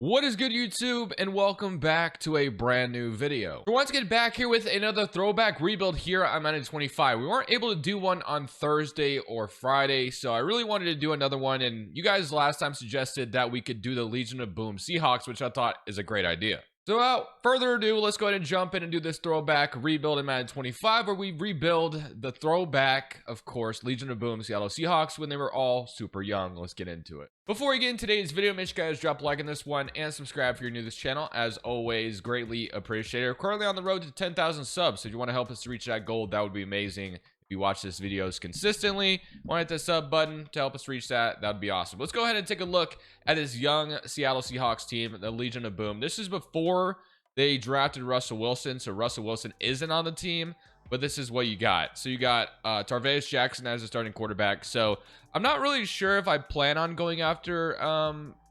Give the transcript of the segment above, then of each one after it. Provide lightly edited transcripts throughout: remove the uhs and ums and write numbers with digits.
What is good, YouTube, and welcome back to a brand new video. We want to get back here with another throwback rebuild here on Madden 25. We weren't able to do one on Thursday or Friday, so I really wanted to do another one, and you guys last time suggested that we could do the Legion of Boom Seahawks, which I thought is a great idea. So without further ado, let's go ahead and jump in and do this throwback rebuild in Madden 25, where we rebuild the throwback, of course, Legion of Boom Seattle Seahawks when they were all super young. Let's get into it. Before we get into today's video, make sure you guys drop a like on this one and subscribe if you're new to this channel. As always, greatly appreciated. We're currently on the road to 10,000 subs, so if you want to help us to reach that goal, that would be amazing. If you watch this videos consistently, want to hit the sub button to help us reach that, that'd be awesome. Let's go ahead and take a look at this young Seattle Seahawks team, the Legion of Boom. This is before they drafted Russell Wilson, so Russell Wilson isn't on the team, but this is what you got. So you got Tarvaris Jackson as a starting quarterback. So I'm not really sure if I plan on going after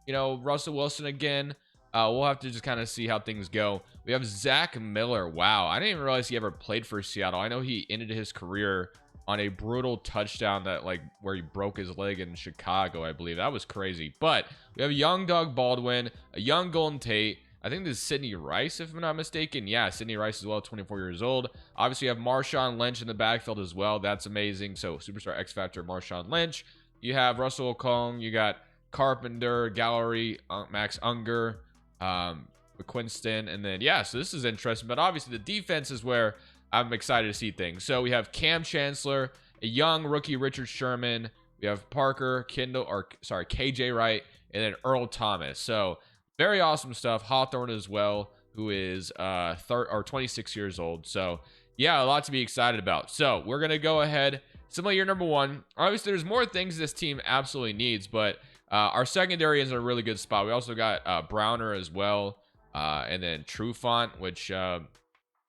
Russell Wilson again. We'll have to just kind of see how things go. We have Zach Miller. Wow, I didn't even realize he ever played for Seattle. I know he ended his career on a brutal touchdown that where he broke his leg in Chicago, I believe. That was crazy. But we have a young Doug Baldwin, a young Golden Tate. I think this is Sidney Rice, if I'm not mistaken. Yeah, Sidney Rice as well, 24 years old. Obviously, you have Marshawn Lynch in the backfield as well. That's amazing. So, superstar X Factor, Marshawn Lynch. You have Russell Okung. You got Carpenter, Gallery, Max Unger, McQuinston. And then, yeah, so this is interesting. But obviously, the defense is where I'm excited to see things. So, we have Cam Chancellor, a young rookie Richard Sherman. We have Parker, KJ Wright, and then Earl Thomas. So, very awesome stuff. Hawthorne as well, who is 26 years old. So, yeah, a lot to be excited about. So, we're going to go ahead. Similar year number one. Obviously, there's more things this team absolutely needs, but our secondary is in a really good spot. We also got Browner as well, and then Trufant, which I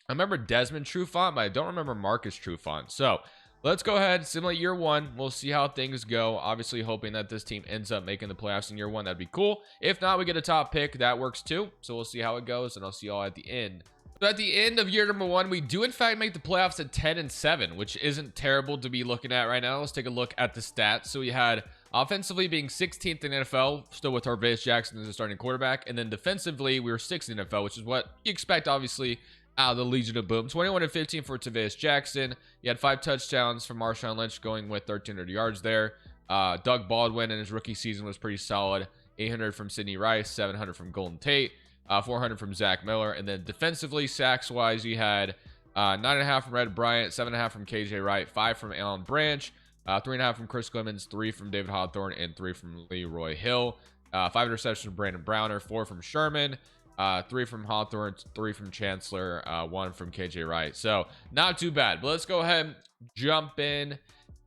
remember Desmond Trufant, but I don't remember Marcus Trufant. So, let's go ahead, simulate year one. We'll see how things go. Obviously, hoping that this team ends up making the playoffs in year one. That'd be cool. If not, we get a top pick. That works too. So we'll see how it goes, and I'll see y'all at the end. So at the end of year number one, we do in fact make the playoffs at 10-7, which isn't terrible to be looking at right now. Let's take a look at the stats. So we had offensively being 16th in NFL, still with Tarvaris Jackson as a starting quarterback, and then defensively we were 6th in NFL, which is what you expect, obviously, out of the Legion of Boom. 21-15 for Tarvaris Jackson. You had 5 touchdowns from Marshawn Lynch, going with 1,300 yards there. Doug Baldwin in his rookie season was pretty solid. 800 from Sidney Rice, 700 from Golden Tate, 400 from Zach Miller. And then defensively, sacks-wise, you had 9.5 from Red Bryant, 7.5 from KJ Wright, 5 from Alan Branch, 3.5 from Chris Clemens, 3 from David Hawthorne, and 3 from Leroy Hill. 5 interceptions from Brandon Browner, 4 from Sherman, 3 from Hawthorne, 3 from Chancellor, 1 from KJ Wright. So not too bad. But let's go ahead, jump in,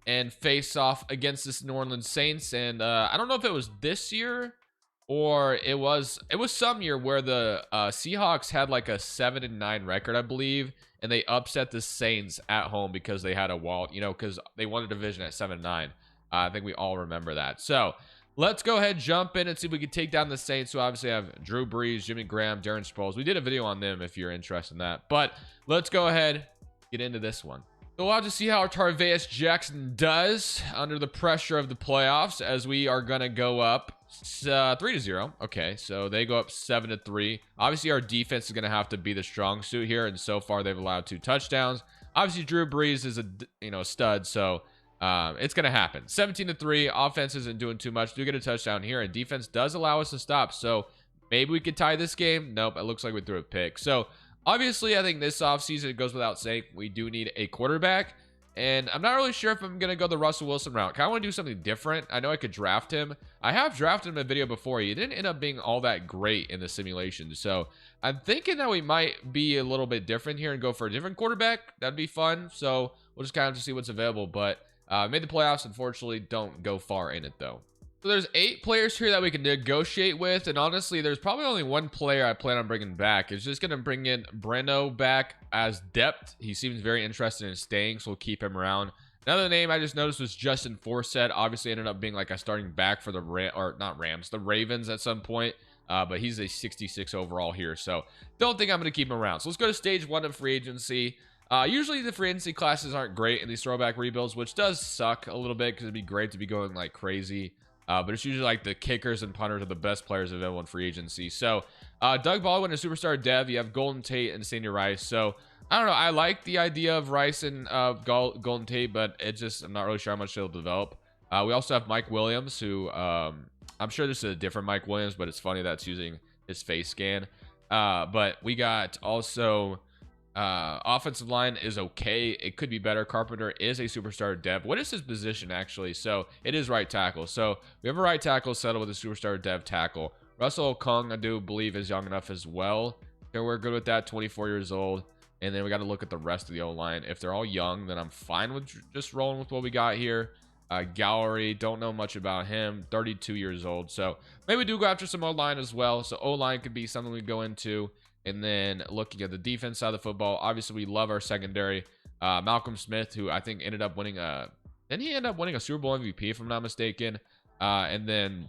and face off against this New Orleans Saints. And I don't know if it was this year or it was some year where the Seahawks had like a 7-9 record, I believe, and they upset the Saints at home because they had a wall, because they won a division at 7-9. I think we all remember that. So let's go ahead, jump in, and see if we can take down the Saints, who obviously have Drew Brees, Jimmy Graham, Darren Sproles. We did a video on them if you're interested in that. But let's go ahead, get into this one. So we'll have to see how Tarvaris Jackson does under the pressure of the playoffs, as we are going to go up 3-0. Okay, so they go up 7-3. Obviously, our defense is going to have to be the strong suit here, and so far they've allowed 2 touchdowns. Obviously, Drew Brees is a stud, so it's going to happen. 17-3. Offense isn't doing too much. Do get a touchdown here, and defense does allow us to stop. So maybe we could tie this game. Nope, it looks like we threw a pick. So obviously, I think this offseason, it goes without saying, we do need a quarterback. And I'm not really sure if I'm going to go the Russell Wilson route. Kind of want to do something different. I know I could draft him. I have drafted him in a video before. He didn't end up being all that great in the simulation. So I'm thinking that we might be a little bit different here and go for a different quarterback. That'd be fun. So we'll just kind of have to see what's available. But made the playoffs, unfortunately, don't go far in it though. So there's 8 players here that we can negotiate with, and honestly, there's probably only one player I plan on bringing back. It's just going to bring in Breno back as depth. He seems very interested in staying, so we'll keep him around. Another name I just noticed was Justin Forsett. Obviously, ended up being like a starting back for the the Ravens at some point. But he's a 66 overall here, so don't think I'm going to keep him around. So let's go to stage 1 of free agency. Usually the free agency classes aren't great in these throwback rebuilds, which does suck a little bit because it'd be great to be going like crazy But it's usually like the kickers and punters are the best players available in free agency. So Doug Baldwin, a superstar dev. You have Golden Tate and Sandy Rice. So I don't know. I like the idea of Rice and Golden Tate, but it just, I'm not really sure how much they'll develop. We also have Mike Williams, who I'm sure this is a different Mike Williams, but it's funny that's using his face scan. But we got also offensive line is okay. It could be better. Carpenter is a superstar dev. What is his position actually? So it is right tackle. So we have a right tackle settled with a superstar dev tackle. Russell Okung, I do believe, is young enough as well. So we're good with that, 24 years old. And then we got to look at the rest of the O-line. If they're all young, then I'm fine with just rolling with what we got here. Gallery, don't know much about him, 32 years old. So maybe we do go after some O-line as well. So O-line could be something we go into. And then looking at the defense side of the football, obviously we love our secondary. Malcolm Smith, who I think ended up winning didn't he end up winning a Super Bowl MVP if I'm not mistaken? And then,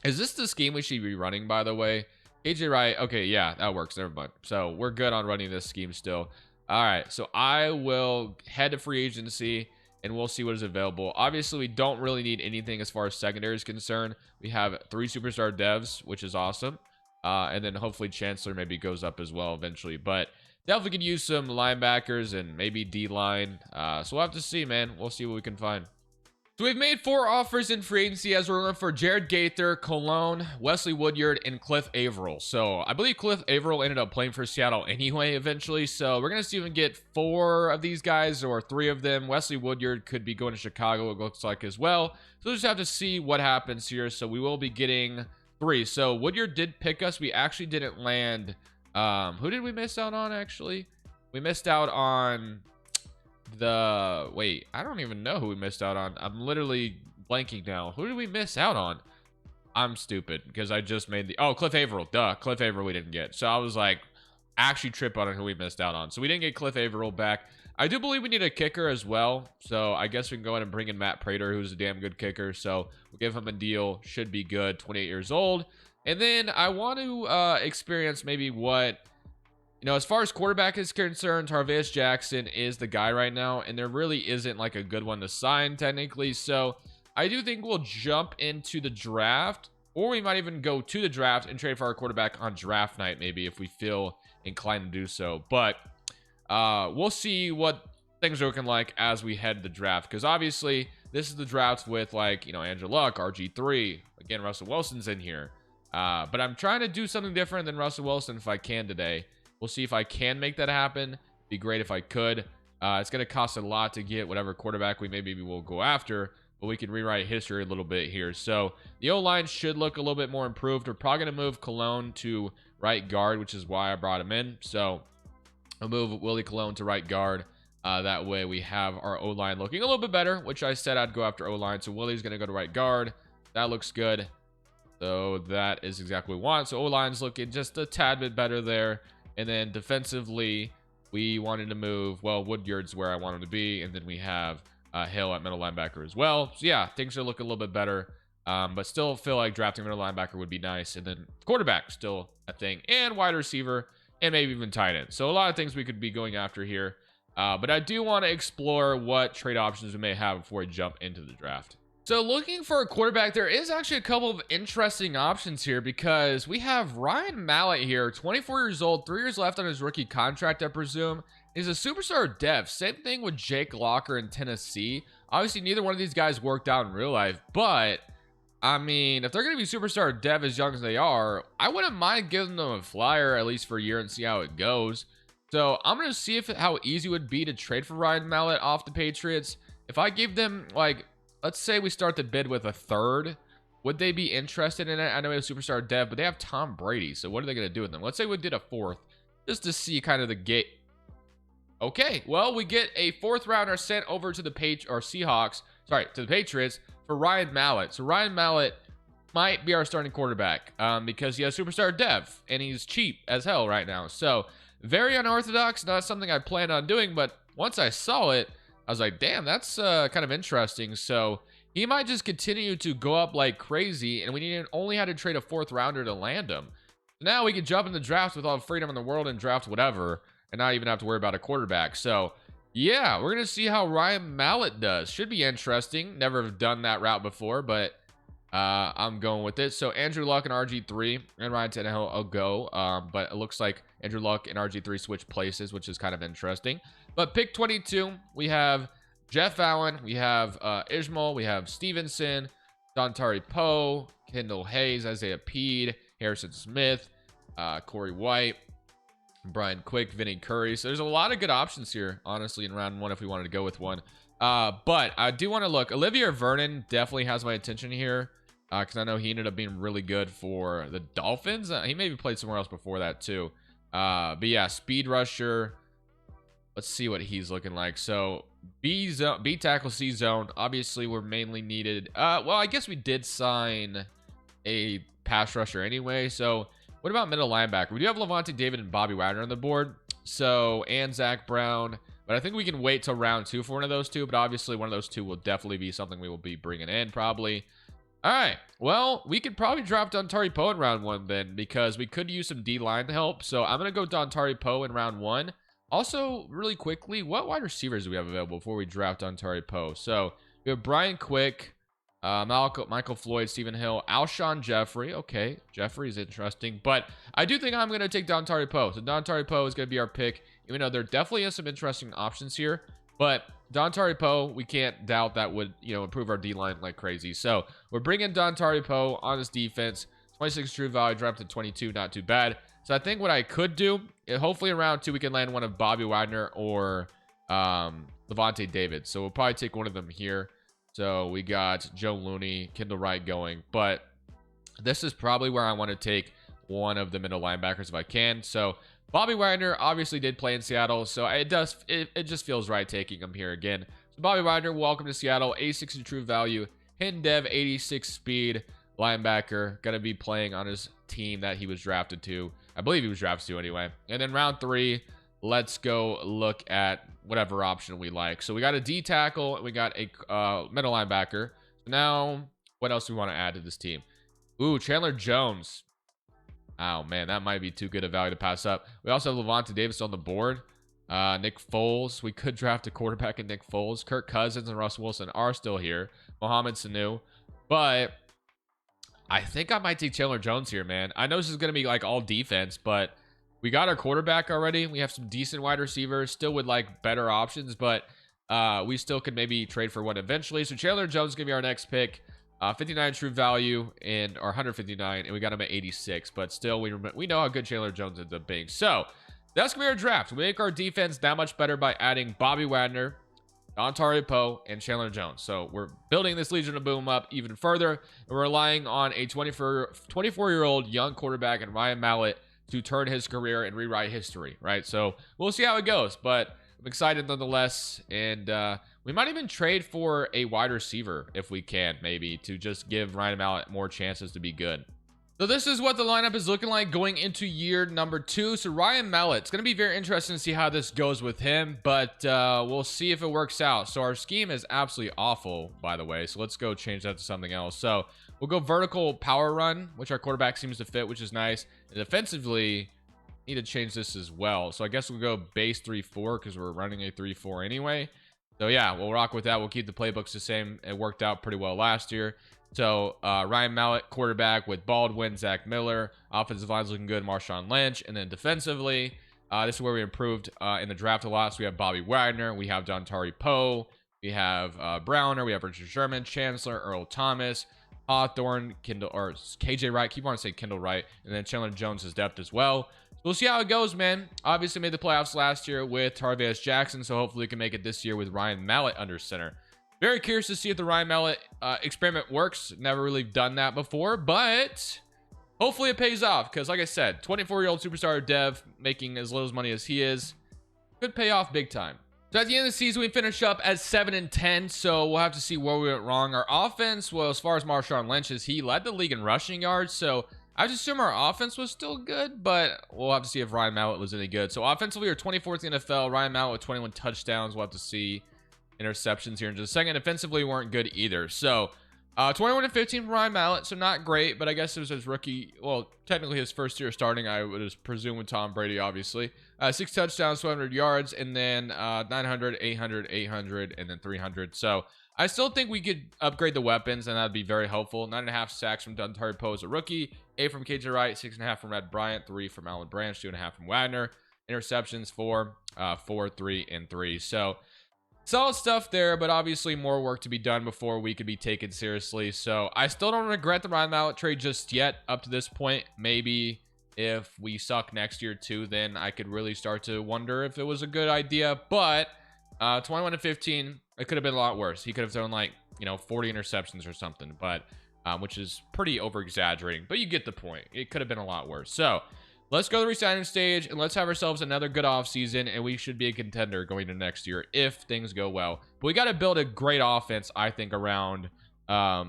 is this the scheme we should be running, by the way? AJ Wright, okay, yeah, that works, never mind. So we're good on running this scheme still. All right, so I will head to free agency and we'll see what is available. Obviously, we don't really need anything as far as secondary is concerned. We have 3 superstar devs, which is awesome. And then hopefully Chancellor maybe goes up as well eventually. But definitely could use some linebackers and maybe D-line. So we'll have to see, man. We'll see what we can find. So we've made 4 offers in free agency as we're looking for Jared Gaither, Cologne, Wesley Woodyard, and Cliff Averill. So I believe Cliff Averill ended up playing for Seattle anyway eventually. So we're going to see if we can get 4 of these guys or 3 of them. Wesley Woodyard could be going to Chicago, it looks like, as well. So we'll just have to see what happens here. So we will be getting 3. So Woodyard did pick us. We actually didn't land. Who did we miss out on, actually? We missed out on the... Wait, I don't even know who we missed out on. I'm literally blanking now. Who did we miss out on? I'm stupid because I just made the... Oh, Cliff Averill. Duh. Cliff Averill we didn't get. So I was like, actually trip on who we missed out on. So we didn't get Cliff Averill back. I do believe we need a kicker as well. So I guess we can go ahead and bring in Matt Prater, who's a damn good kicker. So we'll give him a deal. Should be good. 28 years old. And then I want to experience maybe what... You know, as far as quarterback is concerned, Tarvaris Jackson is the guy right now. And there really isn't like a good one to sign technically. So I do think we'll jump into the draft. Or we might even go to the draft and trade for our quarterback on draft night maybe if we feel inclined to do so. But... we'll see what things are looking like as we head to the draft, because obviously this is the draft with, like, you know, Andrew Luck, RG3, again, Russell Wilson's in here, but I'm trying to do something different than Russell Wilson if I can today. We'll see if I can make that happen. Be great if I could. It's going to cost a lot to get whatever quarterback we maybe will go after, but we can rewrite history a little bit here. So the O-line should look a little bit more improved. We're probably going to move Cologne to right guard, which is why I brought him in. So I'll move Willie Cologne to right guard. That way we have our O-line looking a little bit better, which I said I'd go after O-line. So Willie's going to go to right guard. That looks good. So that is exactly what we want. So O-line's looking just a tad bit better there. And then defensively, we wanted to move, well, Woodyard's where I want him to be. And then we have Hill at middle linebacker as well. So yeah, things are looking a little bit better. But still feel like drafting middle linebacker would be nice. And then quarterback still a thing. And wide receiver. And maybe even tight end. So a lot of things we could be going after here. But I do want to explore what trade options we may have before we jump into the draft. So looking for a quarterback, there is actually a couple of interesting options here because we have Ryan Mallett here, 24 years old, 3 years left on his rookie contract, I presume. He's a superstar dev. Same thing with Jake Locker in Tennessee. Obviously, neither one of these guys worked out in real life, but I mean, if they're going to be superstar dev as young as they are, I wouldn't mind giving them a flyer at least for a year and see how it goes. So I'm going to see how easy it would be to trade for Ryan Mallett off the Patriots. If I give them, like, let's say we start the bid with a third, would they be interested in it? I know he's a superstar dev, but they have Tom Brady. So what are they going to do with them? Let's say we did a fourth just to see kind of the gate. Okay, well, we get a 4th rounder sent over to the Seahawks, sorry, to the Patriots for Ryan Mallett. So Ryan Mallett might be our starting quarterback because he has superstar dev and he's cheap as hell right now. So very unorthodox, not something I planned on doing, but once I saw it, I was like, damn, that's kind of interesting. So he might just continue to go up like crazy, and we only had to trade a 4th rounder to land him. Now we can jump in the draft with all the freedom in the world and draft whatever, and not even have to worry about a quarterback. So yeah, we're going to see how Ryan Mallett does. Should be interesting. Never have done that route before, but I'm going with it. So Andrew Luck and RG3 and Ryan Tannehill will go. But it looks like Andrew Luck and RG3 switch places, which is kind of interesting. But pick 22, we have Jeff Allen, we have Ishmael, we have Stevenson, Dontari Poe, Kendall Hayes, Isaiah Peed, Harrison Smith, Corey White, Brian Quick, Vinny Curry. So there's a lot of good options here, honestly, in round 1 if we wanted to go with one. But I do want to look. Olivier Vernon definitely has my attention here. Because I know he ended up being really good for the Dolphins. He maybe played somewhere else before that too. But yeah, speed rusher. Let's see what he's looking like. So B tackle, C zone. Obviously, we're mainly needed. Well, I guess we did sign a pass rusher anyway. So what about middle linebacker? We do have Levante David and Bobby Wagner on the board. So and Zach Brown. But I think we can wait till round 2 for one of those two. But obviously, one of those two will definitely be something we will be bringing in probably. All right, well, we could probably drop Dontari Poe in round 1 then, because we could use some D-line help. So I'm going to go Dontari Poe in round 1. Also, really quickly, what wide receivers do we have available before we draft Dontari Poe? So we have Brian Quick, Michael Floyd, Stephen Hill, Alshon Jeffrey. Okay, Jeffrey is interesting. But I do think I'm going to take Dontari Poe. So Dontari Poe is going to be our pick, even though there definitely is some interesting options here. But Dontari Poe, we can't doubt that would, improve our D-line like crazy. So we're bringing Dontari Poe on his defense. 26 true value, drafted 22, not too bad. So I think what I could do, hopefully in round 2, we can land one of Bobby Wagner or Levante David. So we'll probably take one of them here. So we got Joe Looney, Kendall Wright going. But this is probably where I want to take one of the middle linebackers if I can. So Bobby Wagner obviously did play in Seattle, so it just feels right taking him here again. So Bobby Wagner, welcome to Seattle. 86 in true value, hidden dev, 86 speed linebacker, gonna be playing on his team that he was drafted to. I believe he was drafted to anyway. And then round 3, let's go look at whatever option we like. So we got a D tackle, and we got a middle linebacker. So now, what else do we want to add to this team? Ooh, Chandler Jones. Oh, man, that might be too good a value to pass up. We also have Levante Davis on the board. Nick Foles. We could draft a quarterback in Nick Foles. Kirk Cousins and Russ Wilson are still here. Mohamed Sanu. But I think I might take Chandler Jones here, man. I know this is going to be like all defense, but we got our quarterback already. We have some decent wide receivers. Still would like better options, but we still could maybe trade for one eventually. So Chandler Jones is going to be our next pick. 59 true value or 159, and we got him at 86. But still, we know how good Chandler Jones ends up being. So that's gonna be our draft. We make our defense that much better by adding Bobby Wagner, Dontari Poe, and Chandler Jones. So we're building this Legion of Boom up even further, and we're relying on a 24-year-old young quarterback and Ryan Mallett to turn his career and rewrite history. Right. So we'll see how it goes, but I'm excited nonetheless, and we might even trade for a wide receiver if we can, maybe, to just give Ryan Mallett more chances to be good. So this is what the lineup is looking like going into year number 2. So Ryan Mallett, it's going to be very interesting to see how this goes with him, but we'll see if it works out. So our scheme is absolutely awful, by the way, so let's go change that to something else. So we'll go vertical power run, which our quarterback seems to fit, which is nice. And defensively, need to change this as well. So I guess we'll go base 3-4 because we're running a 3-4 anyway. So yeah, we'll rock with that. We'll keep the playbooks the same. It worked out pretty well last year. So Ryan Mallett, quarterback with Baldwin, Zach Miller. Offensive line's looking good, Marshawn Lynch. And then defensively, this is where we improved in the draft a lot. So we have Bobby Wagner. We have Dontari Poe. We have Browner. We have Richard Sherman, Chancellor, Earl Thomas, Hawthorne, KJ Wright. Keep wanting to say Kendall Wright. And then Chandler Jones' depth as well. We'll see how it goes, man. Obviously made the playoffs last year with Tarvaez Jackson, so hopefully we can make it this year with Ryan Mallett under center. Very curious to see if the Ryan Mallett experiment works. Never really done that before, but hopefully it pays off because, like I said, 24-year-old superstar dev making as little money as he is could pay off big time. So at the end of the season, we finish up at 7-10, so we'll have to see where we went wrong. Our offense, well, as far as Marshawn Lynch is, he led the league in rushing yards, so I just assume our offense was still good, but we'll have to see if Ryan Mallett was any good. So offensively, we're 24th in the NFL. Ryan Mallett with 21 touchdowns. We'll have to see interceptions here in just a second. Defensively, weren't good either. So 21 and 15 from Ryan Mallett, so not great, but I guess it was his rookie, well, technically his first year starting, I would presume, with Tom Brady, obviously. 6 touchdowns, 200 yards, and then 900, 800, 800, and then 300. So I still think we could upgrade the weapons, and that'd be very helpful. 9.5 sacks from Dontari Poe as a rookie, 8 from KJ Wright, 6.5 from Red Bryant, 3 from Alan Branch, 2.5 from Wagner. Interceptions 4, 4, 3, and 3. So solid stuff there, but obviously more work to be done before we could be taken seriously. So I still don't regret the Ryan Mallett trade just yet up to this point. Maybe if we suck next year too, then I could really start to wonder if it was a good idea. But 21 to 15, it could have been a lot worse. He could have thrown like, 40 interceptions or something, but which is pretty over exaggerating, but you get the point. It could have been a lot worse. So let's go to the resigning stage and let's have ourselves another good offseason, and we should be a contender going into next year if things go well. But we got to build a great offense, I think, around our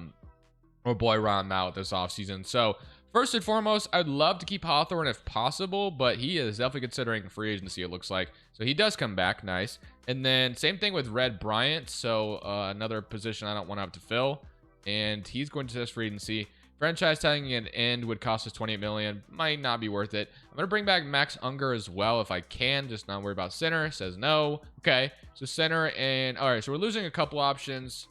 boy Ryan Mallett this offseason. So first and foremost, I'd love to keep Hawthorne if possible, but he is definitely considering free agency, it looks like. So he does come back. Nice. And then same thing with Red Bryant. So another position I don't want to have to fill. And he's going to test free agency. Franchise tagging an end would cost us $28 million. Might not be worth it. I'm going to bring back Max Unger as well if I can. Just not worry about center. Says no. Okay. So center and... All right. So we're losing a couple options.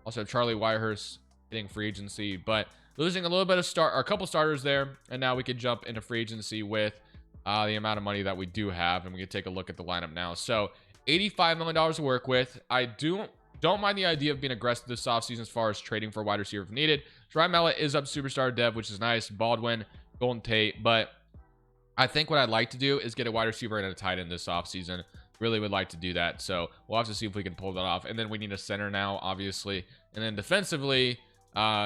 Also Charlie Whitehurst hitting free agency. But losing a little bit of a couple starters there. And now we could jump into free agency with the amount of money that we do have. And we can take a look at the lineup now. So $85 million to work with. I don't mind the idea of being aggressive this offseason as far as trading for a wide receiver if needed. Ryan Mallett is up superstar dev, which is nice. Baldwin, Golden Tate. But I think what I'd like to do is get a wide receiver and a tight end this offseason. Really would like to do that. So we'll have to see if we can pull that off. And then we need a center now, obviously. And then defensively,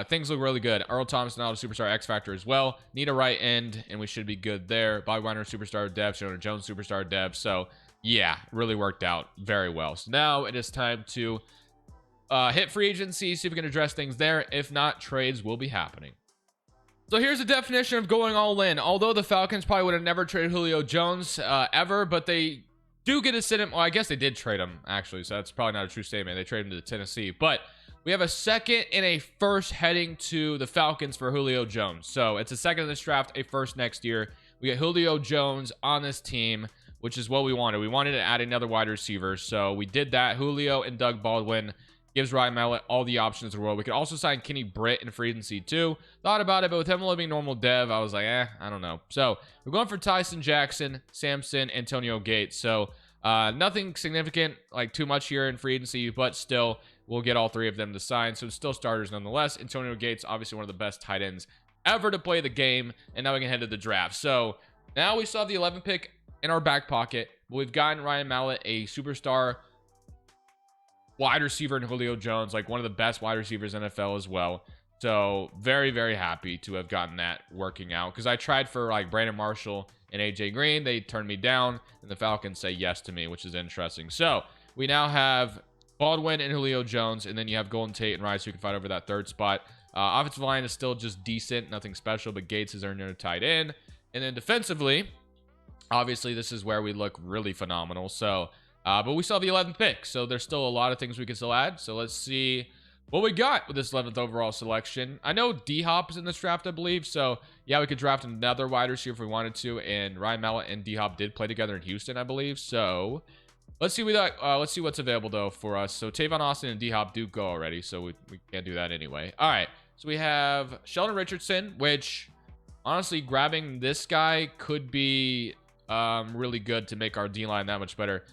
things look really good. Earl Thomas now a superstar X Factor as well. Need a right end, and we should be good there. Bobby Wagner, superstar dev. Jonah Jones, superstar dev. So yeah, really worked out very well. So now it is time to hit free agency, see if we can address things there. If not, trades will be happening. So here's the definition of going all in. Although the Falcons probably would have never traded Julio Jones ever, but they do get to sit him. Well, I guess they did trade him, actually, so that's probably not a true statement. They traded him to Tennessee. But we have a second and a first heading to the Falcons for Julio Jones. So it's a second in this draft, a first next year. We get Julio Jones on this team, which is what we wanted. We wanted to add another wide receiver, so we did that. Julio and Doug Baldwin gives Ryan Mallett all the options in the world. We could also sign Kenny Britt in free agency too. Thought about it, but with him only being normal dev, I was like, I don't know. So we're going for Tyson Jackson, Samson, Antonio Gates. So nothing significant, like too much here in free agency, but still we'll get all three of them to sign. So still starters nonetheless. Antonio Gates, obviously one of the best tight ends ever to play the game. And now we can head to the draft. So now we still have the 11th pick in our back pocket. We've gotten Ryan Mallett, a superstar wide receiver, in Julio Jones, like one of the best wide receivers in NFL as well. So very, very happy to have gotten that working out, because I tried for like Brandon Marshall and AJ Green. They turned me down, and the Falcons say yes to me, which is interesting. So we now have Baldwin and Julio Jones, and then you have Golden Tate and Rice who can fight over that third spot. Offensive line is still just decent, nothing special, but Gates is earning a tight end. And then defensively, obviously this is where we look really phenomenal. So but we still have the 11th pick, so there's still a lot of things we can still add. So let's see what we got with this 11th overall selection. I know D-Hop is in this draft, I believe. So yeah, we could draft another wide receiver if we wanted to. And Ryan Mallett and D-Hop did play together in Houston, I believe. So let's see let's see what's available though for us. So Tavon Austin and D-Hop do go already, so we can't do that anyway. All right, so we have Sheldon Richardson, which honestly grabbing this guy could be really good to make our D-line that much better.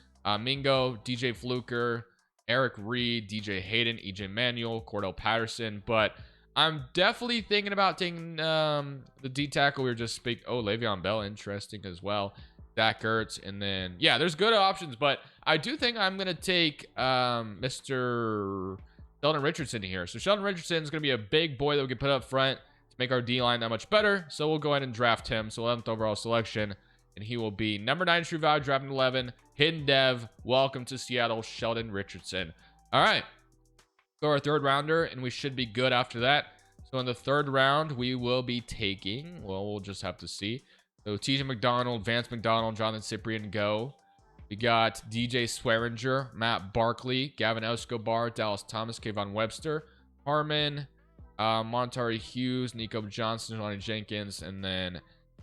Mingo, DJ Fluker, Eric Reed, DJ Hayden, EJ Manuel, Cordell Patterson. But I'm definitely thinking about taking the D tackle we were just speaking. Oh, Le'Veon Bell, interesting as well. Dak Ertz, and then yeah, there's good options. But I do think I'm gonna take Mr. Sheldon Richardson here. So Sheldon Richardson is gonna be a big boy that we can put up front to make our D line that much better. So we'll go ahead and draft him. So 11th overall selection, and he will be number 9 true value, drafting 11. Hidden dev, welcome to Seattle, Sheldon Richardson. All right, so our third rounder, and we should be good after that. So in the third round, we will be taking, well, we'll just have to see. So TJ McDonald, Vance McDonald, Jonathan Cyprian go. We got DJ Swearinger, Matt Barkley, Gavin Escobar, Dallas Thomas, Kayvon Webster, Harmon, Monterey Hughes, Nico Johnson, Lonnie Jenkins, and then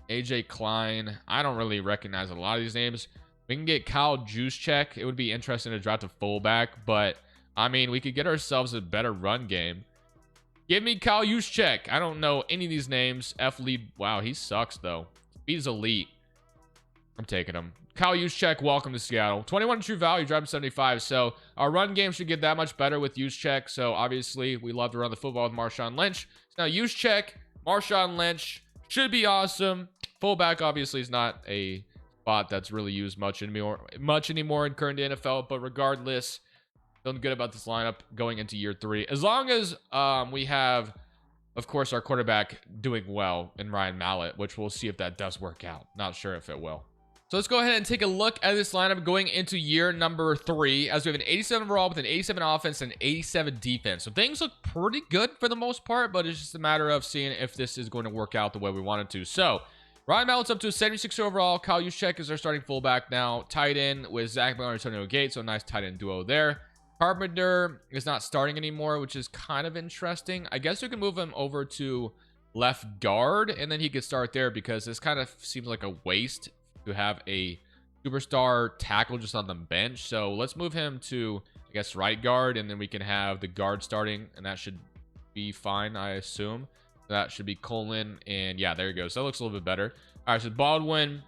AJ Klein. I don't really recognize a lot of these names. We can get Kyle Juszczyk. It would be interesting to draft a fullback, but I mean, we could get ourselves a better run game. Give me Kyle Juszczyk. I don't know any of these names. F lead. Wow, he sucks though. He's elite. I'm taking him. Kyle Juszczyk, welcome to Seattle. 21 true value, driving 75. So our run game should get that much better with Juszczyk. So obviously, we love to run the football with Marshawn Lynch. So now Juszczyk, Marshawn Lynch should be awesome. Fullback obviously is not a spot that's really used much anymore in current NFL. But regardless, feeling good about this lineup going into year 3. As long as we have, of course, our quarterback doing well in Ryan Mallett, which we'll see if that does work out. Not sure if it will. So let's go ahead and take a look at this lineup going into year number 3, as we have an 87 overall with an 87 offense and an 87 defense. So things look pretty good for the most part, but it's just a matter of seeing if this is going to work out the way we want it to. So Ryan Mallett's up to a 76 overall. Kyle Juszczyk is our starting fullback now. Tight end with Zach Miller and Antonio Gates, so a nice tight end duo there. Carpenter is not starting anymore, which is kind of interesting. I guess we can move him over to left guard, and then he could start there, because this kind of seems like a waste to have a superstar tackle just on the bench. So let's move him to, I guess, right guard, and then we can have the guard starting, and that should be fine, I assume. That should be Colin, and yeah, there you go. So that looks a little bit better. All right, so Baldwin,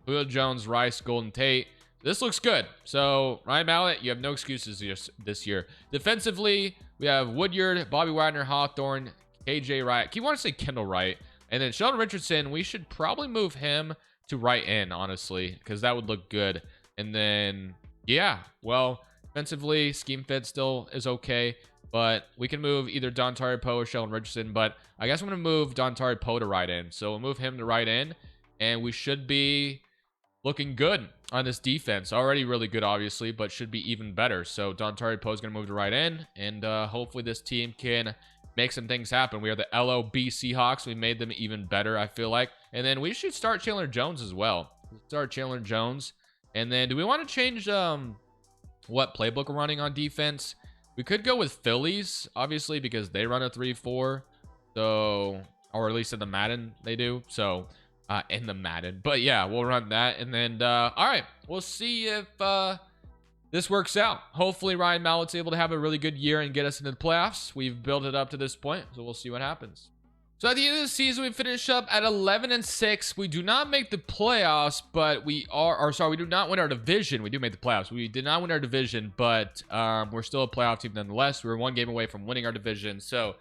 Julio Jones, Rice, Golden Tate. This looks good. So Ryan Mallett, you have no excuses this year. Defensively, we have Woodyard, Bobby Wagner, Hawthorne, KJ Wright. You want to say Kendall Wright, and then Sheldon Richardson. We should probably move him to right end, honestly, because that would look good. And then, yeah, well, defensively, scheme fit still is okay, but we can move either Dontari Poe or Sheldon Richardson, but I guess I'm going to move Dontari Poe to right end. So we'll move him to right end, and we should be looking good on this defense. Already really good, obviously, but should be even better. So Dontari Poe is going to move to right end, and hopefully this team can make some things happen. We are the LOB Seahawks. We made them even better, I feel like. And then we should start Chandler Jones as well. Start Chandler Jones. And then do we want to change what playbook we're running on defense? We could go with Phillies, obviously, because they run a 3-4. So, or at least in the Madden they do. So, in the Madden. But yeah, we'll run that. And then, all right, we'll see if this works out. Hopefully Ryan Mallett's able to have a really good year and get us into the playoffs. We've built it up to this point, so we'll see what happens. So at the end of the season, we finish up at 11-6. We do not make the playoffs, but we do not win our division. We do make the playoffs. We did not win our division, but we're still a playoff team nonetheless. We were one game away from winning our division. So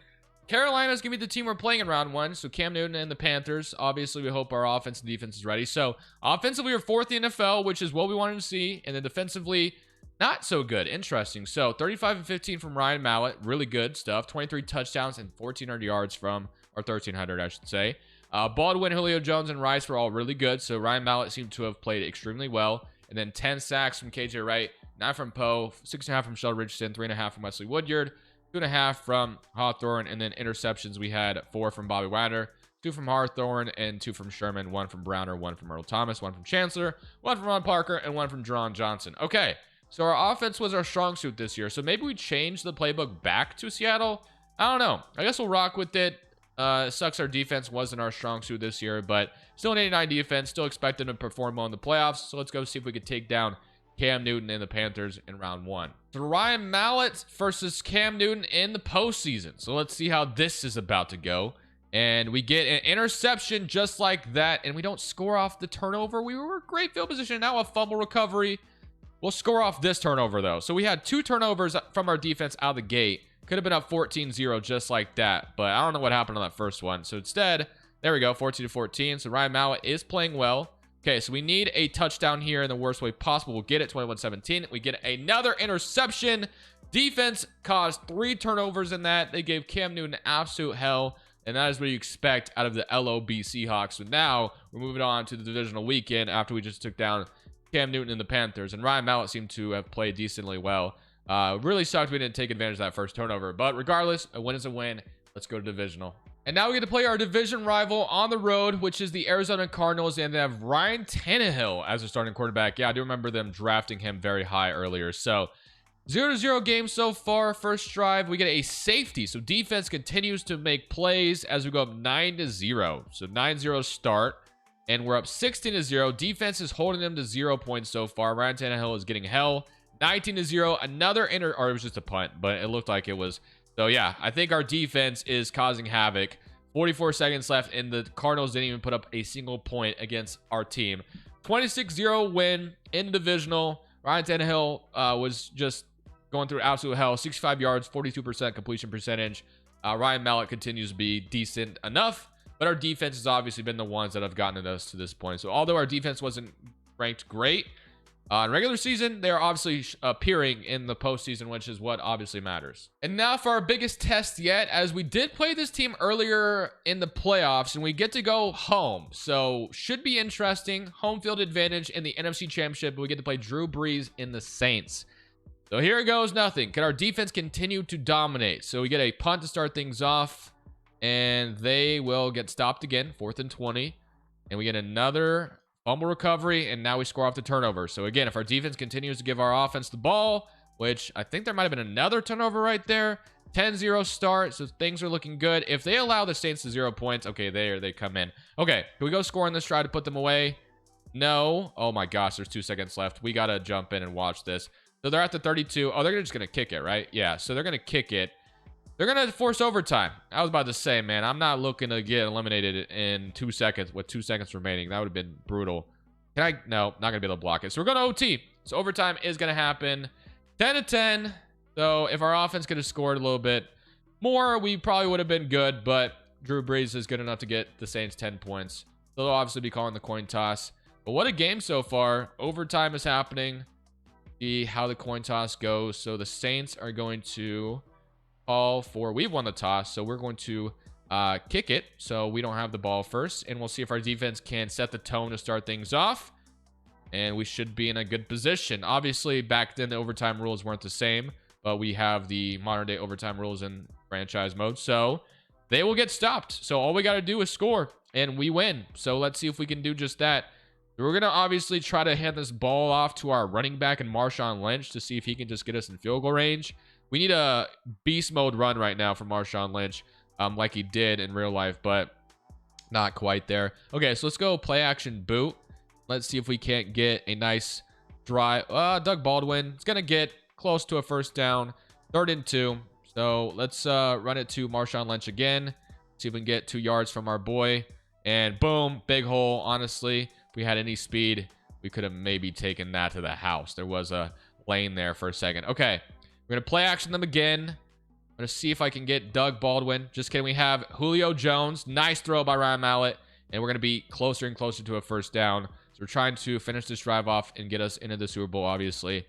Carolina's going to be the team we're playing in round 1. So Cam Newton and the Panthers. Obviously, we hope our offense and defense is ready. So offensively, we're 4th in the NFL, which is what we wanted to see. And then defensively, not so good. Interesting. So 35-15 from Ryan Mallett. Really good stuff. 23 touchdowns and 1,400 yards from, or 1,300, I should say. Baldwin, Julio Jones, and Rice were all really good. So Ryan Mallett seemed to have played extremely well. And then 10 sacks from KJ Wright, 9 from Poe, 6.5 from Sheldon Richardson, 3.5 from Wesley Woodyard, 2.5 from Hawthorne, and then interceptions we had 4 from Bobby Wagner, 2 from Hawthorne, and 2 from Sherman, 1 from Browner, 1 from Earl Thomas, 1 from Chancellor, 1 from Ron Parker, and 1 from Jerron Johnson. Okay. So our offense was our strong suit this year. So maybe we change the playbook back to Seattle. I don't know. I guess we'll rock with it. It sucks our defense wasn't our strong suit this year, but still an 89 defense. Still expect them to perform well in the playoffs. So let's go see if we can take down Cam Newton and the Panthers in round 1. So Ryan Mallett versus Cam Newton in the postseason. So let's see how this is about to go. And we get an interception just like that, and we don't score off the turnover. We were in great field position. Now a fumble recovery. We'll score off this turnover, though. So we had 2 turnovers from our defense out of the gate. Could have been up 14-0 just like that. But I don't know what happened on that first one. So instead, there we go, 14-14. So Ryan Mallett is playing well. Okay, so we need a touchdown here in the worst way possible. We'll get it, 21-17. We get another interception. Defense caused 3 turnovers in that. They gave Cam Newton absolute hell. And that is what you expect out of the LOB Seahawks. So now we're moving on to the divisional weekend after we just took down Cam Newton and the Panthers, and Ryan Mallett seemed to have played decently well. Really sucked we didn't take advantage of that first turnover, but regardless, a win is a win. Let's go to divisional. And now we get to play our division rival on the road, which is the Arizona Cardinals, and they have Ryan Tannehill as a starting quarterback. Yeah, I do remember them drafting him very high earlier. So 0-0 game so far. First drive, we get a safety. So defense continues to make plays as we go up 9-0. So 9-0 start. And we're up 16-0. Defense is holding them to 0 points so far. Ryan Tannehill is getting hell. 19-0. Another or it was just a punt, but it looked like it was. So yeah, I think our defense is causing havoc. 44 seconds left, and the Cardinals didn't even put up a single point against our team. 26-0 win in the divisional. Ryan Tannehill was just going through absolute hell. 65 yards, 42% completion percentage. Ryan Mallett continues to be decent enough, but our defense has obviously been the ones that have gotten us to this point. So although our defense wasn't ranked great in regular season, they are obviously appearing in the postseason, which is what obviously matters. And now for our biggest test yet, as we did play this team earlier in the playoffs, and we get to go home. So should be interesting. Home field advantage in the NFC Championship. We get to play Drew Brees in the Saints. So here it goes, nothing. Can our defense continue to dominate? So we get a punt to start things off, and they will get stopped again, 4th and 20. And we get another fumble recovery, and now we score off the turnover. So again, if our defense continues to give our offense the ball, which I think there might have been another turnover right there, 10-0 start, so things are looking good. If they allow the Saints to 0 points, okay, they come in. Okay, can we go score on this try to put them away? No. Oh my gosh, there's 2 seconds left. We got to jump in and watch this. So they're at the 32. Oh, they're just going to kick it, right? Yeah, so they're going to kick it. They're going to force overtime. I was about to say, man, I'm not looking to get eliminated in 2 seconds with 2 seconds remaining. That would have been brutal. No, not going to be able to block it. So we're going to OT. So overtime is going to happen. 10-10. So if our offense could have scored a little bit more, we probably would have been good. But Drew Brees is good enough to get the Saints 10 points. They'll obviously be calling the coin toss. But what a game so far. Overtime is happening. See how the coin toss goes. So the Saints are going to call for, we've won the toss, so we're going to kick it so we don't have the ball first, and we'll see if our defense can set the tone to start things off, and we should be in a good position. Obviously back then the overtime rules weren't the same, but we have the modern day overtime rules in franchise mode, so they will get stopped. So all we got to do is score and we win. So let's see if we can do just that. We're going to obviously try to hand this ball off to our running back and Marshawn Lynch to see if he can just get us in field goal range. We need a beast mode run right now from Marshawn Lynch, like he did in real life, but not quite there. Okay, so let's go play action boot. Let's see if we can't get a nice drive. Doug Baldwin is going to get close to a first down. 3rd and 2. So let's run it to Marshawn Lynch again. See if we can get 2 yards from our boy. And boom, big hole. Honestly, if we had any speed, we could have maybe taken that to the house. There was a lane there for a second. Okay. We're going to play action them again. I'm going to see if I can get Doug Baldwin. Just kidding. We have Julio Jones. Nice throw by Ryan Mallett. And we're going to be closer and closer to a first down. So we're trying to finish this drive off and get us into the Super Bowl, obviously.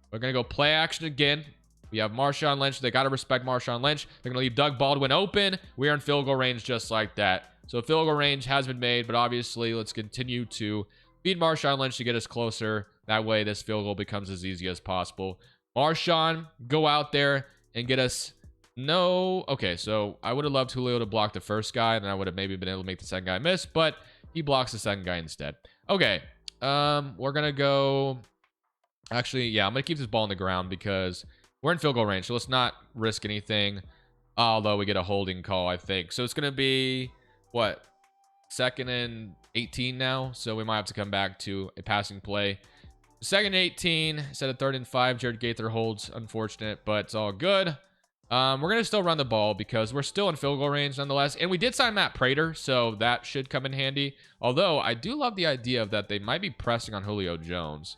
We're going to go play action again. We have Marshawn Lynch. They got to respect Marshawn Lynch. They're going to leave Doug Baldwin open. We are in field goal range just like that. So field goal range has been made, but obviously let's continue to feed Marshawn Lynch to get us closer. That way this field goal becomes as easy as possible. Marshawn, go out there and get us. No. Okay, so I would have loved Julio to block the first guy, and then I would have maybe been able to make the second guy miss, but he blocks the second guy instead. Okay, we're going to go. Actually, yeah, I'm going to keep this ball on the ground because we're in field goal range, so let's not risk anything, although we get a holding call, I think. So it's going to be, what, 2nd and 18 now, so we might have to come back to a passing play. 2nd and 18 instead of 3rd and 5. Jared Gaither holds. Unfortunate, but it's all good. We're going to still run the ball because we're still in field goal range nonetheless. And we did sign Matt Prater, so that should come in handy. Although, I do love the idea of that they might be pressing on Julio Jones.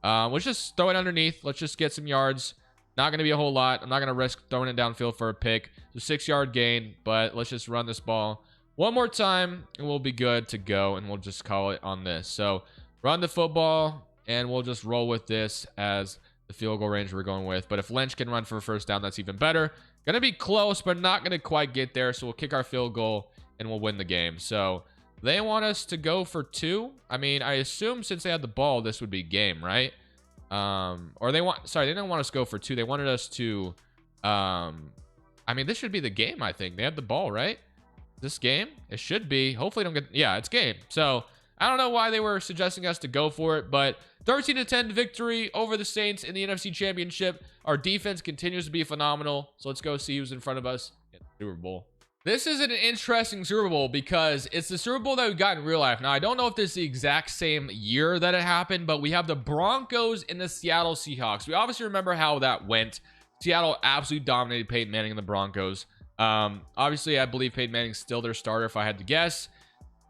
Let's just throw it underneath. Let's just get some yards. Not going to be a whole lot. I'm not going to risk throwing it downfield for a pick. It's a 6-yard gain, but let's just run this ball one more time, and we'll be good to go, and we'll just call it on this. So, run the football. And we'll just roll with this as the field goal range we're going with. But if Lynch can run for a first down, that's even better. Going to be close, but not going to quite get there. So we'll kick our field goal and we'll win the game. So they want us to go for 2. I mean, I assume since they had the ball, this would be game, right? Or they didn't want us to go for 2. They wanted us to, I mean, this should be the game, I think. They had the ball, right? This game? It should be. Hopefully don't get, yeah, it's game. So I don't know why they were suggesting us to go for it, but 13-10 victory over the Saints in the NFC Championship. Our defense continues to be phenomenal. So let's go see who's in front of us in the Super Bowl. This is an interesting Super Bowl because it's the Super Bowl that we got in real life. Now, I don't know if this is the exact same year that it happened, but we have the Broncos and the Seattle Seahawks. We obviously remember how that went. Seattle absolutely dominated Peyton Manning and the Broncos. Obviously, I believe Peyton Manning's still their starter if I had to guess.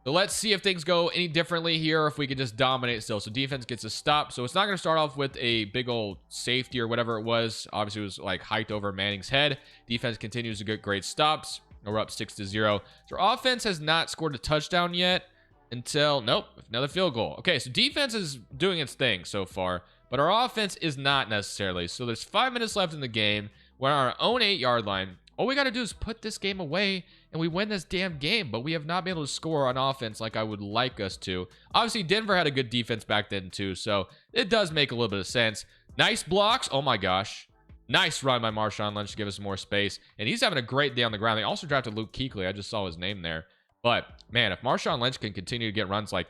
So let's see if things go any differently here, or if we can just dominate still. So defense gets a stop. So it's not going to start off with a big old safety or whatever it was. Obviously, it was like hiked over Manning's head. Defense continues to get great stops. We're up 6-0. So our offense has not scored a touchdown yet until, nope, another field goal. Okay, so defense is doing its thing so far, but our offense is not necessarily. So there's 5 minutes left in the game. We're on our own 8-yard line. All we got to do is put this game away and we win this damn game, but we have not been able to score on offense like I would like us to. Obviously, Denver had a good defense back then too, so it does make a little bit of sense. Nice blocks. Oh my gosh. Nice run by Marshawn Lynch to give us more space, and he's having a great day on the ground. They also drafted Luke Kuechly. I just saw his name there. But, man, if Marshawn Lynch can continue to get runs like,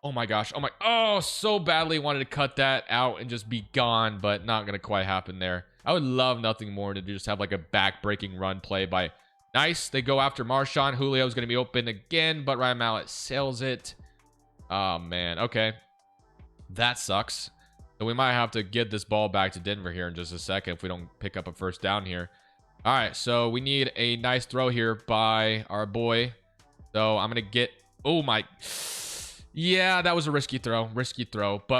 oh my gosh, oh, so badly wanted to cut that out and just be gone, but not going to quite happen there. I would love nothing more to just have like a back-breaking run play by nice. They go after Marshawn. Julio's going to be open again, but Ryan Mallett sails it. Oh, man. Okay. That sucks. So we might have to get this ball back to Denver here in just a second if we don't pick up a first down here. All right, so we need a nice throw here by our boy. So I'm going to get... Oh, my... Yeah, that was a risky throw, but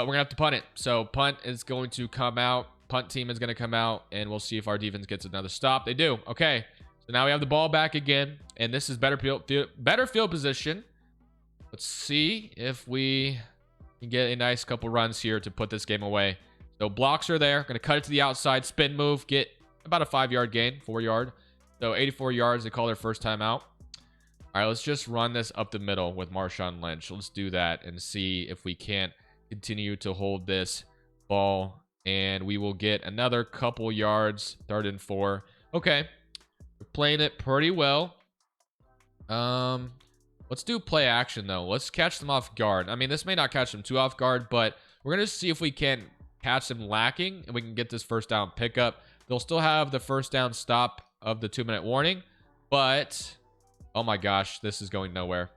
we're going to have to punt it. So punt is going to come out. Punt team is going to come out, and we'll see if our defense gets another stop. They do. Okay, so now we have the ball back again, and this is better field position. Let's see if we can get a nice couple runs here to put this game away. So blocks are there. Going to cut it to the outside, spin move, get about a 5-yard gain, 4-yard. So 84 yards, they call their first time out. All right, let's just run this up the middle with Marshawn Lynch. Let's do that and see if we can't continue to hold this ball. And we will get another couple yards, 3rd and 4. Okay, we're playing it pretty well. Let's do play action, though. Let's catch them off guard. I mean, this may not catch them too off guard, but we're going to see if we can catch them lacking and we can get this first down pickup. They'll still have the first down stop of the 2-minute warning, but... Oh my gosh, this is going nowhere.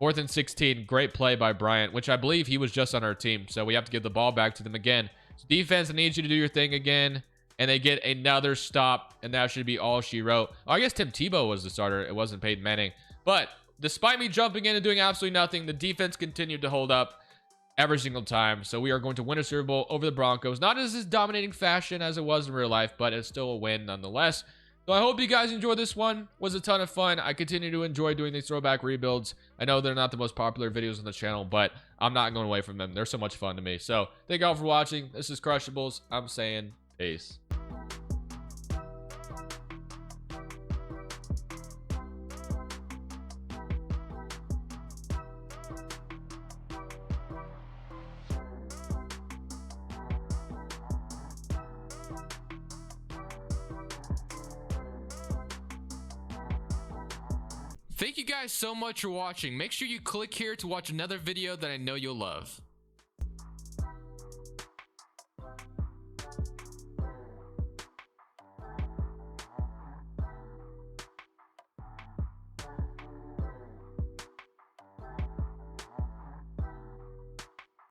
4th and 16, great play by Bryant, which I believe he was just on our team. So we have to give the ball back to them again. So defense needs you to do your thing again. And they get another stop, and that should be all she wrote. Oh, I guess Tim Tebow was the starter. It wasn't Peyton Manning. But despite me jumping in and doing absolutely nothing, the defense continued to hold up every single time. So we are going to win a Super Bowl over the Broncos. Not as this dominating fashion as it was in real life, but it's still a win nonetheless. So I hope you guys enjoyed this one. It was a ton of fun. I continue to enjoy doing these throwback rebuilds. I know they're not the most popular videos on the channel, but I'm not going away from them. They're so much fun to me. So thank you all for watching. This is Crushables. I'm saying peace. Thank you guys so much for watching. Make sure you click here to watch another video that I know you'll love.